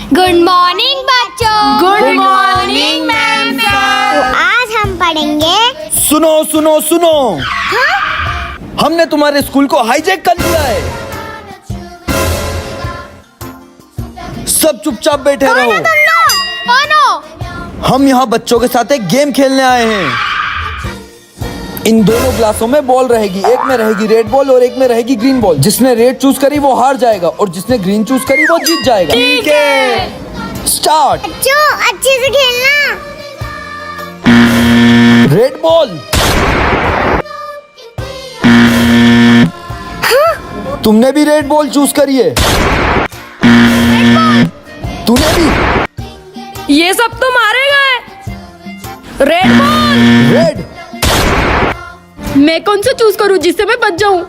Good morning बच्चों। Good morning ma'am तो आज हम पढ़ेंगे। सुनो सुनो सुनो, हमने तुम्हारे स्कूल को हाईजैक कर लिया है। सब चुपचाप बैठे रहो। हम यहाँ बच्चों के साथ एक गेम खेलने आए हैं। इन दोनों ग्लासों में बॉल रहेगी, एक में रहेगी रेड बॉल और एक में रहेगी ग्रीन बॉल। जिसने रेड चूज करी वो हार जाएगा और जिसने ग्रीन चूज करी वो जीत जाएगा। ठीक है, स्टार्ट। बच्चों अच्छे से खेलना। Red ball. तुमने भी रेड बॉल चूज करी है। तूने भी। ये सब तो मारे गए। Red ball. रेड। मैं कौन सा चूज करूं जिससे मैं बच जाऊं?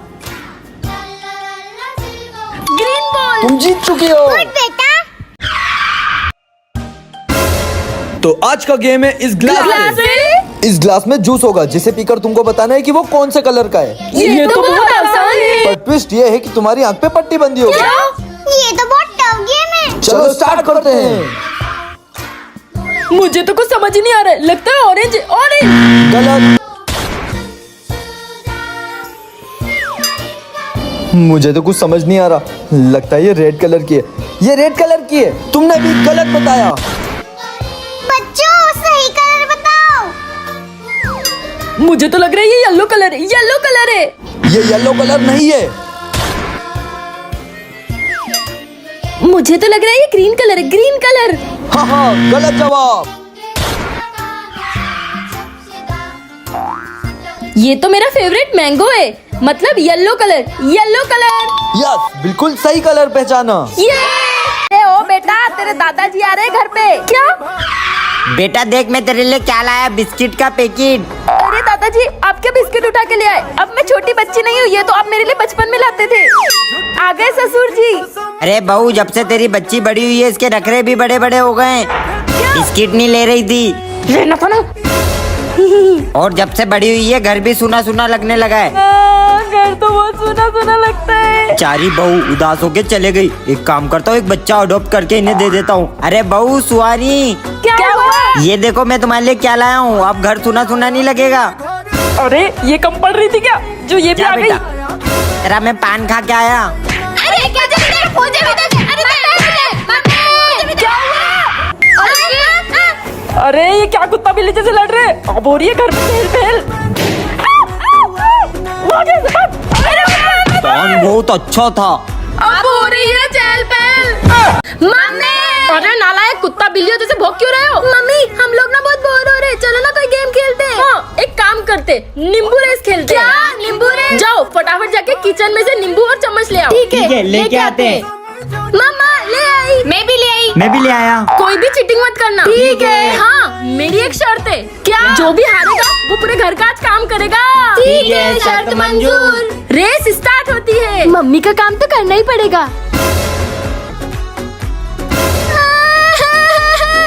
Green ball. तुम जीत चुकी हो। बेटा तो आज का गेम है इस ग्लास में। इस ग्लास में जूस होगा जिसे पीकर तुमको बताना है कि वो कौन से कलर का है। ये तो बहुत आसान है। पर ट्विस्ट ये है कि तुम्हारी आंख पे पट्टी बंदी होगी। ये तो बहुत टफ गेम है। चलो स्टार्ट करते हैं। मुझे तो कुछ समझ ही नहीं आ रहा है। लगता है ऑरेंज। ऑरेंज गलत। मुझे तो कुछ समझ नहीं आ रहा। लगता है ये रेड कलर की है। ये रेड कलर की है। तुमने भी गलत बताया। बच्चों सही कलर बताओ। मुझे तो लग रहा है ये येलो कलर है। येलो कलर है। ये येलो कलर नहीं है। मुझे तो लग रहा है ये ग्रीन कलर है। Green colour. हाँ हाँ, गलत जवाब। ये तो मेरा फेवरेट मैंगो है। मतलब yellow colour. Yellow colour. Yes, बिल्कुल सही कलर पहचाना। ये ओ बेटा, तेरे दादाजी आ रहे हैं घर पे। क्या? बेटा देख, मैं तेरे लिए क्या लाया, बिस्किट का पैकेट। अरे दादाजी, आप क्या बिस्किट उठा के ले आए? अब मैं छोटी बच्ची नहीं हूँ। ये तो आप मेरे लिए बचपन में लाते थे। आ गए ससुर जी। अरे बहू, जब से तेरी बच्ची बड़ी हुई है इसके नखरे भी बड़े बड़े हो गए। बिस्किट नहीं ले रही थी लेना था ना। और जब से बड़ी हुई है घर भी सुना सुना लगने लगा है। घर तो बहुत सुना सुना लगता है। चारी बहू उदास होके चले गई। एक काम करता हूँ, एक बच्चा अडॉप्ट करके इन्हें दे देता हूँ। अरे बहू सुहानी, क्या हुआ? ये देखो मैं तुम्हारे लिए क्या लाया हूँ। अब घर सुना सुना नहीं लगेगा। अरे ये कम पड़ रही थी क्या जो ये भी क्या आ गई? बेटा, तेरा मैं पान खा के आया। अरे क्या मुझे भी दे। अरे क्या हुआ? अरे ये क्या कुत्ता बिल्ली जैसे लड़ रहे? अब हो रही है घर में चहल पहल। पान बहुत अच्छा था। अब हो रही है चहल पहल। मम्मी! अरे नालायक कुत्ता बिल्लियों जैसे भौंक क्यों रहे हो? मम्मी, हम लोग ना बहुत बोर हो रहे हैं। चलो ना कोई गेम खेलते हैं। हाँ, एक काम करते, नींबू रेस खेलते हैं। क्या? नींबू रेस? जाओ फटाफट जाके किचन में से नींबू और चम्मच ले आओ। ठीक है, लेके आते हैं। मामा ले आई। मैं भी ले आई। मैं भी ले आया। कोई भी चीटिंग मत करना। ठीक है। हाँ, मेरी एक शर्त है। क्या? जो भी हारेगा वो पूरे घर का आज काम करेगा। ठीक है, शर्त मंजूर। रेस स्टार्ट होती है। मम्मी का काम तो करना ही पड़ेगा।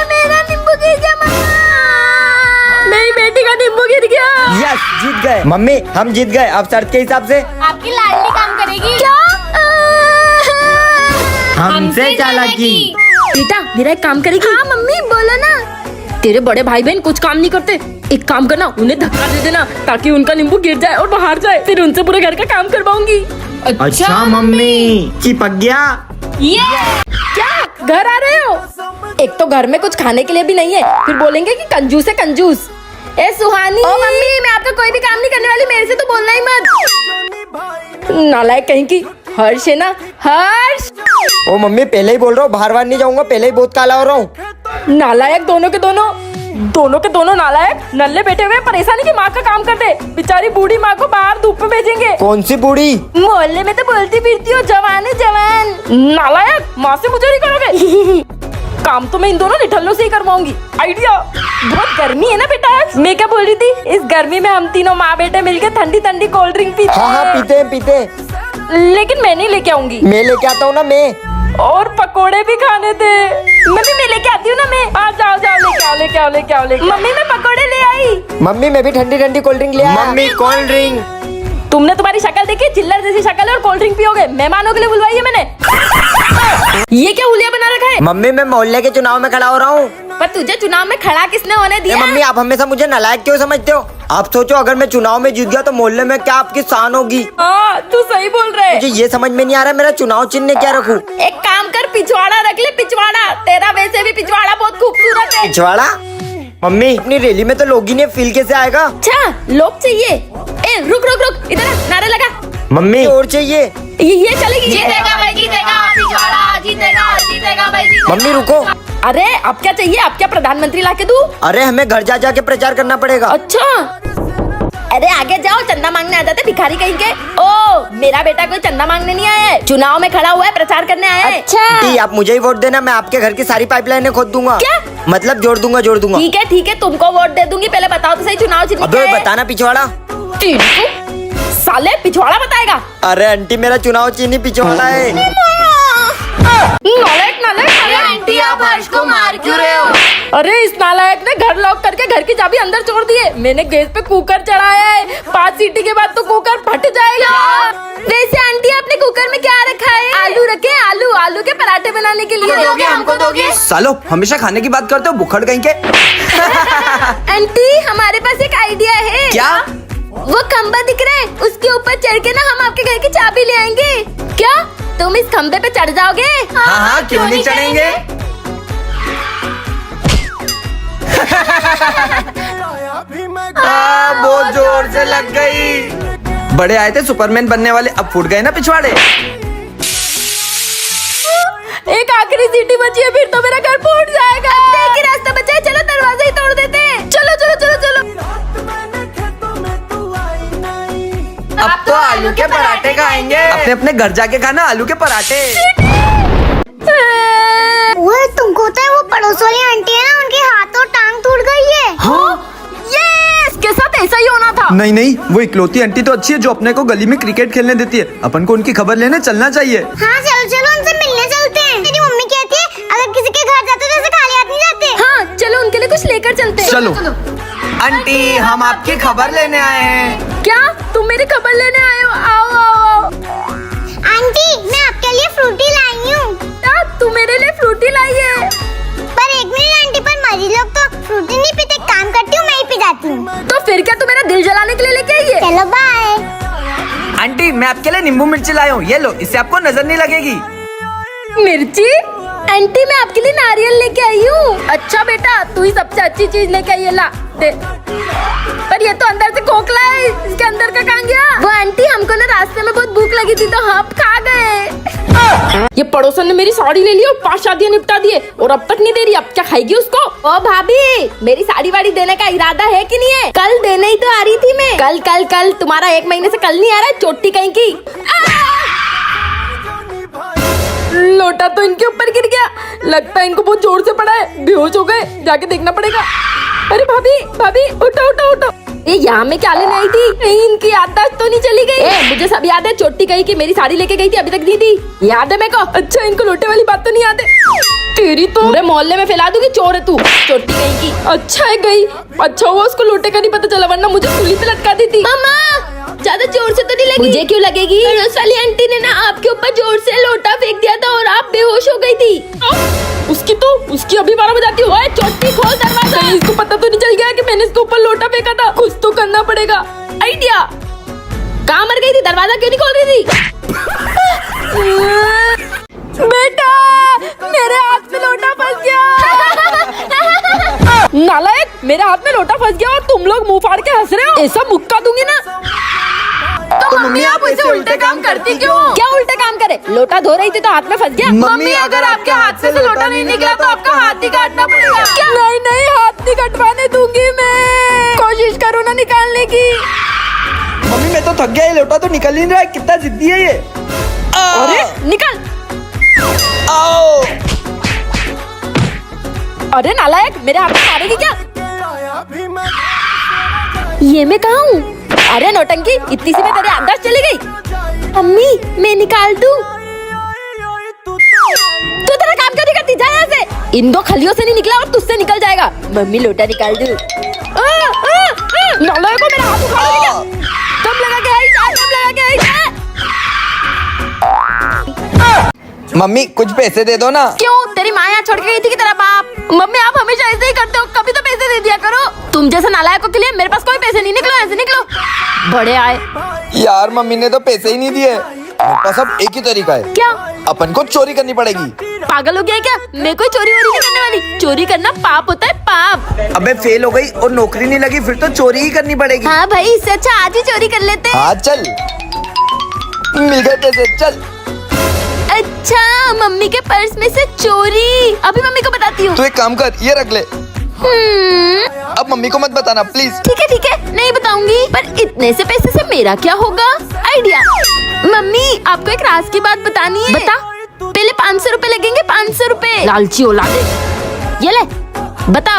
मेरा नींबू गिर गया मामा। मेरी बेटी का नींबू गिर गया। यस, जीत गए। मम्मी हम जीत गए। अब शर्त के हिसाब से आपकी लाडली काम करेगी। क्या? हमसे चालाकी। बेटा मेरा एक काम करेगी? हाँ मम्मी बोलो ना। तेरे बड़े भाई बहन कुछ काम नहीं करते। एक काम करना, उन्हें धक्का दे देना ताकि उनका नींबू गिर जाए और बाहर जाए। फिर उनसे पूरे घर का काम करवाऊंगी। अच्छा मम्मी, चिपक गया। क्या घर आ रहे हो? एक तो घर में कुछ खाने के लिए भी नहीं है, फिर बोलेंगे कि कंजूस है कंजूस। ए सुहानी। ओ मम्मी, मैं आपका कोई भी काम नहीं करने वाली। मेरे से तो बोलना ही मत। नालायक कहीं की। हर्ष है ना? हर्ष। ओ मम्मी, पहले ही बोल रहा हूँ, बाहर बाहर नहीं जाऊंगा। पहले ही बहुत काला हो रहा हूँ। नालायक दोनों के दोनों नालायक। नल्ले बैठे हुए परेशानी की माँ का काम करते। बेचारी बूढ़ी माँ को बाहर धूप में भेजेंगे। कौन सी बूढ़ी? मोहल्ले में तो बोलती फिरती हो, जवान है जवान। नालायक, माँ से मुझे नहीं करोगे। काम तो मैं इन दोनों निठल्लों से ही करवाऊंगी। आइडिया। बहुत गर्मी है ना बेटा। मैं क्या बोल रही थी, इस गर्मी में हम तीनों माँ बेटे मिलके ठंडी ठंडी कोल्ड ड्रिंक पीते हाँ हाँ, पीते हैं पीते हैं। लेकिन मैं नहीं लेके आऊंगी। मैं लेके आता हूँ ना। मैं और पकोड़े भी खाने थे। मैं लेके आती हूँ ना। मैं जाओ लेके आओ। मम्मी मैं पकोड़े ले आई। मम्मी मैं भी ठंडी ठंडी कोल्ड ड्रिंक ले आया। Mummy cold drink. तुमने तुम्हारी शक्ल देखी, चिल्लर जैसी शक्ल है और कोल्ड ड्रिंक पियोगे। मेहमानों के लिए बुलवाई है मैंने। ये क्या हुलिया बना रखा है? मम्मी मैं मोहल्ले के चुनाव में खड़ा हो रहा हूँ। पर तुझे चुनाव में खड़ा किसने होने दिया? मम्मी आप हमेशा मुझे नालायक क्यों समझते हो? आप सोचो अगर मैं चुनाव में जीत गया तो मोहल्ले में क्या आपकी शान होगी। हाँ तू सही बोल रहे। मुझे ये समझ में नहीं आ रहा मेरा चुनाव चिन्ह क्या रखूं। एक काम कर, पिछवाड़ा रख ले। पिछवाड़ा तेरा वैसे भी पिछवाड़ा बहुत खूबसूरत है। पिछवाड़ा? मम्मी अपनी रैली में तो लोग ही नहीं, फील कैसे आएगा? अच्छा लोग चाहिए। ए रुक रुक रुक, इधर आ, नारे लगा। मम्मी और चाहिए। ये चलेगी। जीतेगा भाई जीतेगा, पिछवाड़ा जीतेगा, जीतेगा भाई जीतेगा। मम्मी रुको। अरे अब क्या चाहिए? अब क्या प्रधानमंत्री लाके दूं? अरे हमें घर जा के प्रचार करना पड़ेगा। अच्छा अरे आगे जाओ, चंदा मांगने आ जाते भिखारी कहीं के। ओ मेरा बेटा कोई चंदा मांगने नहीं आया है, चुनाव में खड़ा हुआ है, प्रचार करने आया है। अच्छा आंटी, आप मुझे ही वोट देना, मैं आपके घर की सारी पाइपलाइनें खोद दूंगा। क्या? मतलब जोड़ दूंगा। ठीक है तुमको वोट दे दूंगी। पहले बताओ तो सही चुनाव चिन्ह अबे क्या है? बताना पिछवाड़ा। साले पिछवाड़ा बताएगा। अरे आंटी मेरा चुनाव चिन्ह पिछवाड़ा है। नालायक नालायक अरे आंटी आप हर्ष को मार क्यों रहे हो? अरे इस नालायक ने घर लॉक करके घर की चाबी अंदर छोड़ दी है। मैंने गैस पे कुकर चढ़ाया है, 5 सीटी के बाद तो कुकर फट जाएगा। वैसे आंटी आपने कुकर में क्या रखा है? आलू रखे हैं, आलू के पराठे बनाने के लिए। दोगे हमको दोगे? सालो हमेशा खाने की बात करते हो, बुखड़ कहीं के। आंटी हमारे पास एक आइडिया है। क्या? वो खंबा दिख रहा है, उसके ऊपर चढ़ के ना हम आपके घर की चाबी ले आएंगे। क्या तुम इस खंबे पे चढ़ जाओगे? हाँ क्यों नहीं चढ़ेंगे। बहुत जोर से लग गई। बड़े आए थे सुपरमैन बनने वाले, अब फूट गए ना पिछवाड़े। एक आखिरी सीटी बची है, फिर तो मेरा घर फूट जाएगा। एक ही रास्ता बचा है, चलो दरवाजा ही तोड़ देते हैं। चलो चलो चलो चलो। अब तो आलू के पराठे खाएंगे। अपने अपने घर जाके खाना आलू के पराठे। वो तुमको तो वो पड़ोस वाली आंटी है ना, उनके हाथ और टांग टूट गई है। हाँ? ये इसके साथ ऐसा ही होना था। नहीं वो इकलौती आंटी तो अच्छी है जो अपने को गली में क्रिकेट खेलने देती है। अपन को उनकी खबर लेने चलना चाहिए। हाँ चलो चलो उनसे मिलने चलते हैं। मेरी मम्मी कहती है अगर किसी के घर जाते तो ऐसे खाली हाथ नहीं जाते। हाँ चलो उनके लिए कुछ लेकर चलते हैं। चलो। आंटी हम आपकी खबर लेने आए हैं। क्या तुम मेरी खबर लेने आए हो? आओ आओ। आंटी मैं आपके लिए फ्रूटी लाई हूँ। क्या तू मेरे लिए फ्रूटी लाई है? पर एक मिनट आंटी, पर मरी लोग तो फ्रूटी नहीं पीते। काम करती हूँ मैं ही पी जाती हूँ। तो फिर क्या तू मेरा दिल जलाने के लिए लेके आई है? चलो बाय। आंटी मैं आपके लिए नींबू मिर्ची लाया हूँ, ये लो, इससे आपको नजर नहीं लगेगी। मिर्ची? आंटी मैं आपके लिए नारियल लेके आई हूँ। अच्छा बेटा तू ही सबसे अच्छी चीज लेके आई है, ला दे। पर ये तो अंदर से खोखला है, इसके अंदर का कहाँ गया? वो आंटी हमको ना रास्ते में बहुत भूख लगी थी तो हम खा गए। ये पड़ोसन ने मेरी साड़ी ले ली और 5 शादियां निपटा दिए और अब तक नहीं दे रही। अब क्या खाएगी उसको? ओ भाभी मेरी साड़ी वाड़ी देने का इरादा है कि नहीं है? कल देने ही तो आ रही थी मैं। कल कल कल तुम्हारा 1 महीने से कल नहीं आ रहा है, चोटी कहीं की। लोटा तो इनके ऊपर गिर गया, लगता है इनको बहुत जोर से पड़ा है, बेहोश हो गए, जाके देखना पड़ेगा। अरे भाभी भाभी उठो उठो उठो। ये यहाँ में क्या लेने आई थी? कहीं इनकी याददाश्त तो नहीं चली गई? मुझे सब याद है, चोटी कही कि मेरी साड़ी लेके गई थी, अभी तक दी थी। याद है मेरे को। अच्छा इनको लोटे वाली बात तो नहीं याद है? तेरी तो पूरे मोहल्ले में फैला दूंगी, चोर है तू, चोटी कहीं की। अच्छा है गई, अच्छा हुआ उसको लोटे का नहीं पता चला, वरना मुझे सूली पे लटका दी थी। मामा ज्यादा जोर से तो नहीं लगी? मुझे क्यों लगेगी? पड़ोस वाली आंटी ने ना आपके ऊपर जोर से लोटा फेंक दिया था और आप बेहोश हो गई थी। उसकी अभी 12 बजाती हो। चोटी खोल दरवाजा। इसको पता तो नहीं चल गया कि मैंने इसके ऊपर लोटा फेंका था? कुछ तो करना पड़ेगा। आइडिया। कहाँ मर गई थी? दरवाजा क्यों नहीं खोल रही थी? बेटा मेरे हाथ में लोटा फंस गया। नालायक मेरे हाथ में लोटा फंस गया और तुम लोग मुंह फाड़ के हंस रहे हो। ऐसा मुक्का दूंगी ना। तो मम्मी आप ऐसे उल्टे काम करती क्यों? क्या उल्टे काम करे? लोटा धो रही थी तो हाथ में फंस गया। मम्मी अगर आपके हाथ से लोटा नहीं निकला तो आपका हाथ ही काटना पड़ेगा। क्या? नहीं हाथ नहीं कटवाने दूंगी मैं। कोशिश करो ना निकालने की। मम्मी मैं तो थक गया, ये लोटा तो निकल नहीं रहा है, कितना जिद्दी है ये। अरे निकल। आओ। अरे नालायक मेरे हाथ में मारेगी क्या? ये मैं कहाँ हूँ? अरे नौटंकी इतनी सी में तेरी याददाश्त चली गई। मम्मी मैं निकाल दूँ? तू तेरा काम क्यों नहीं करती? जा यहाँ से। इन 2 खलियों से नहीं निकला और तुझसे निकल जाएगा। मम्मी लोटा निकाल दूँ। नालायक को मेरा हाथ उखाड़ दिया। दम लगा के आई जा, दम लगा के आई जा। मम्मी कुछ पैसे दे दो ना। क्यों, तेरी माँ यहाँ छोड़ के गई थी कि तेरा बाप? मम्मी आप हमेशा ऐसे ही करते हो, कभी तो पैसे दे दिया करो। तुम जैसे नालायकों के लिए मेरे पास कोई पैसे नहीं, निकलो ऐसे निकलो। बड़े आए यार मम्मी ने तो पैसे ही नहीं दिए। मेरे पास अब एक ही तरीका है। क्या? अपन को चोरी करनी पड़ेगी। पागल हो गया है क्या? मैं कोई चोरी वोरी नहीं करने वाली। चोरी करना पाप होता है, पाप। अबे फेल हो गई और नौकरी नहीं लगी, फिर तो चोरी ही करनी पड़ेगी। हाँ भाई, इससे अच्छा आज ही चोरी कर लेते हैं। हाँ चल, मिल गए पैसे, चल। अच्छा, मम्मी के पर्स में से चोरी। अभी मम्मी को बताती हूँ। तू एक काम कर, ये रख ले। अब मम्मी को मत बताना प्लीज। ठीक है, नहीं बताऊंगी। पर इतने से पैसे से मेरा क्या होगा? आइडिया। मम्मी आपको एक राज की बात बतानी है। बता। पहले 500 रुपए लगेंगे, 500 रुपए। लालची औलादे। ये ले, बता।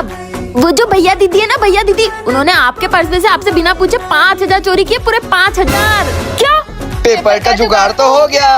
वो जो भैया दीदी है ना, भैया दीदी, उन्होंने आपके पर्स में से आपसे बिना पूछे 5000 चोरी किए, पूरे 5000। क्या? पेपर का जुगाड़ तो हो गया।